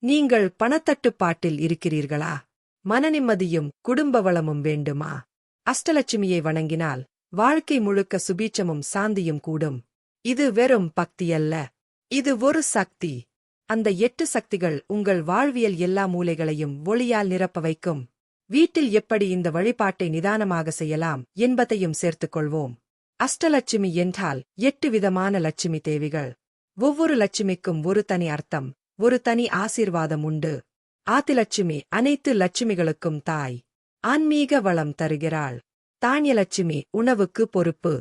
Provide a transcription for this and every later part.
நீங்கள் பணத்தட்டுப்பாட்டில் இருக்கிறீர்களா? மனநிம்மதியும் குடும்ப வளமும் வேண்டுமா? அஷ்டலட்சுமியை வணங்கினால் வாழ்க்கை முழுக்க சுபீட்சமும் சாந்தியும் கூடும். இது வெறும் பக்தியல்ல, இது ஒரு சக்தி. அந்த 8 சக்திகள் உங்கள் வாழ்வியல் எல்லா மூலைகளையும் ஒளியால் நிரப்ப வைக்கும். வீட்டில் எப்படி இந்த வழிபாட்டை நிதானமாக செய்யலாம் என்பதையும் சேர்த்துக் கொள்வோம். அஷ்டலட்சுமி என்றால் 8 விதமான லட்சுமி தேவிகள். ஒவ்வொரு லட்சுமிக்கும் ஒரு தனி அர்த்தம், ஒரு தனி ஆசீர்வாதம் உண்டு. ஆதிலட்சுமி அனைத்து லட்சுமிகளுக்கும் தாய். ஆன்மீக வளம் தருகிறாள். தானியலட்சுமி உணவுக்கு பொறுப்பு.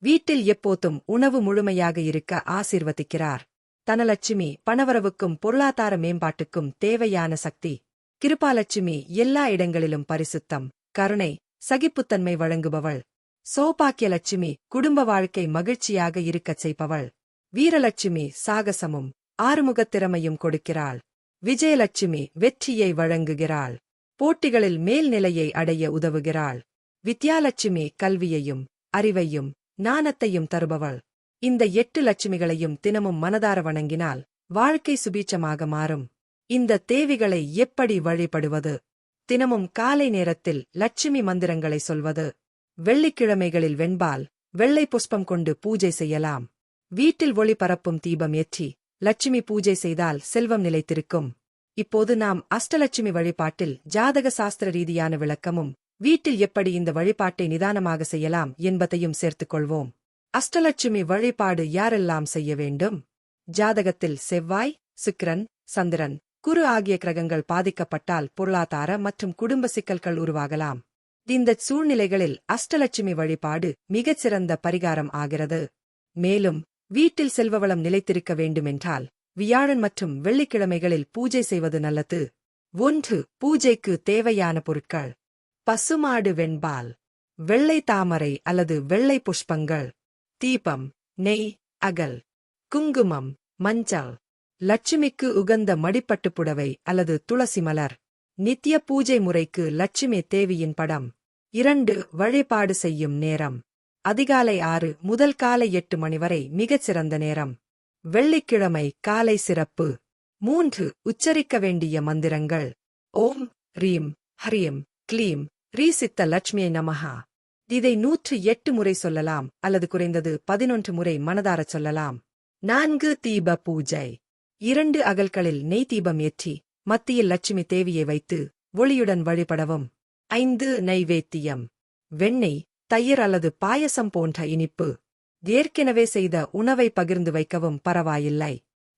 வீட்டில் எப்போதும் உணவு முழுமையாக இருக்க ஆசீர்வதிக்கிறார். தனலட்சுமி பணவரவுக்கும் பொருளாதார மேம்பாட்டுக்கும் தேவையான சக்தி. கிருபாலட்சுமி எல்லா இடங்களிலும் பரிசுத்தம், கருணை, சகிப்புத்தன்மை வழங்குபவள். சௌபாக்கியலட்சுமி குடும்ப வாழ்க்கை மகிழ்ச்சியாக இருக்கச் செய்பவள். வீரலட்சுமி சாகசமும் ஆறுமுகத் திறமையும் கொடுக்கிறாள். விஜயலட்சுமி வெற்றியை வழங்குகிறாள். போட்டிகளில் மேல்நிலையை அடைய உதவுகிறாள். வித்யாலட்சுமி கல்வியையும் அறிவையும் ஞானத்தையும் தருபவள். இந்த 8 லட்சுமிகளையும் தினமும் மனதார வணங்கினால் வாழ்க்கை சுபீட்சமாக மாறும். இந்த தேவிகளை எப்படி வழிபடுவது? தினமும் காலை நேரத்தில் லட்சுமி மந்திரங்களை சொல்வது. வெள்ளிக்கிழமைகளில் வெண்பால், வெள்ளை புஷ்பம் கொண்டு பூஜை செய்யலாம். வீட்டில் ஒளி பரப்பும் தீபம் ஏற்றி லட்சுமி பூஜை செய்தால் செல்வம் நிலைத்திருக்கும். இப்போது நாம் அஷ்டலட்சுமி வழிபாட்டில் ஜாதக சாஸ்திர ரீதியான விளக்கமும், வீட்டில் எப்படி இந்த வழிபாட்டை நிதானமாக செய்யலாம் என்பதையும் சேர்த்துக் கொள்வோம். அஷ்டலட்சுமி வழிபாடு யாரெல்லாம் செய்ய வேண்டும்? ஜாதகத்தில் செவ்வாய், சுக்கிரன், சந்திரன், குரு ஆகிய கிரகங்கள் பாதிக்கப்பட்டால் பொருளாதார மற்றும் குடும்ப சிக்கல்கள் உருவாகலாம். இந்த சூழ்நிலைகளில் அஷ்டலட்சுமி வழிபாடு மிகச்சிறந்த பரிகாரம் ஆகிறது. மேலும் வீட்டில் செல்வவளம் நிலைத்திருக்க வேண்டுமென்றால் வியாழன் மற்றும் வெள்ளிக்கிழமைகளில் பூஜை செய்வது நல்லது. 1. பூஜைக்கு தேவையான பொருட்கள். பசுமாடு வெண்பால், வெள்ளை தாமரை அல்லது வெள்ளை புஷ்பங்கள், தீபம், நெய், அகல், குங்குமம், மஞ்சள். லட்சுமிக்கு உகந்த மடிப்பட்டு புடவை அல்லது துளசி மலர். நித்திய பூஜை முறைக்கு லட்சுமி தேவியின் படம். 2. வழிபாடு செய்யும் நேரம். அதிகாலை 6 முதல் காலை 8 மணி வரை மிகச்சிறந்த நேரம். வெள்ளிக்கிழமை காலை சிறப்பு. 3. உச்சரிக்க வேண்டிய மந்திரங்கள். ஓம் ரீம் ஹரீம் க்ளீம் ரீ சித்த லட்சுமியை நமஹா. இதை 108 முறை சொல்லலாம் அல்லது குறைந்தது 11 முறை மனதாரச் சொல்லலாம். 4. தீப பூஜை. 2 அகல்களில் நெய் தீபம் ஏற்றி மத்தியில் லட்சுமி தேவியை வைத்து ஒளியுடன் வழிபடவும். 5. நைவேத்தியம். வெண்ணெய், தயிர் அல்லது பாயசம் போன்ற இனிப்பு. ஏற்கனவே செய்த உணவை பகிர்ந்து வைக்கவும் பரவாயில்லை.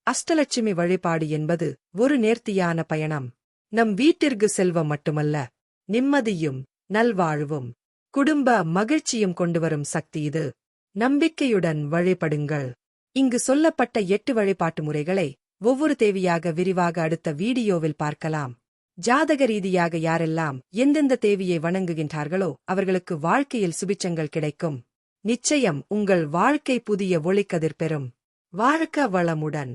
அஷ்டலட்சுமி வழிபாடு என்பது ஒரு நேர்த்தியான பயணம். நம் வீட்டிற்கு செல்வம் மட்டுமல்ல, நிம்மதியும் நல்வாழ்வும் குடும்ப மகிழ்ச்சியும் கொண்டுவரும் சக்தி இது. நம்பிக்கையுடன் வழிபடுங்கள். இங்கு சொல்லப்பட்ட 8 வழிபாட்டு முறைகளை ஒவ்வொரு தேவியாக விரிவாக அடுத்த வீடியோவில் பார்க்கலாம். ஜாதக ரீதியாக யாரெல்லாம் எந்தெந்த தேவியை வணங்குகின்றார்களோ அவர்களுக்கு வாழ்க்கையில் சுபிட்சங்கள் கிடைக்கும். நிச்சயம் உங்கள் வாழ்க்கை புதிய ஒளிக்கதிர் பெறும். வாழ்க வளமுடன்.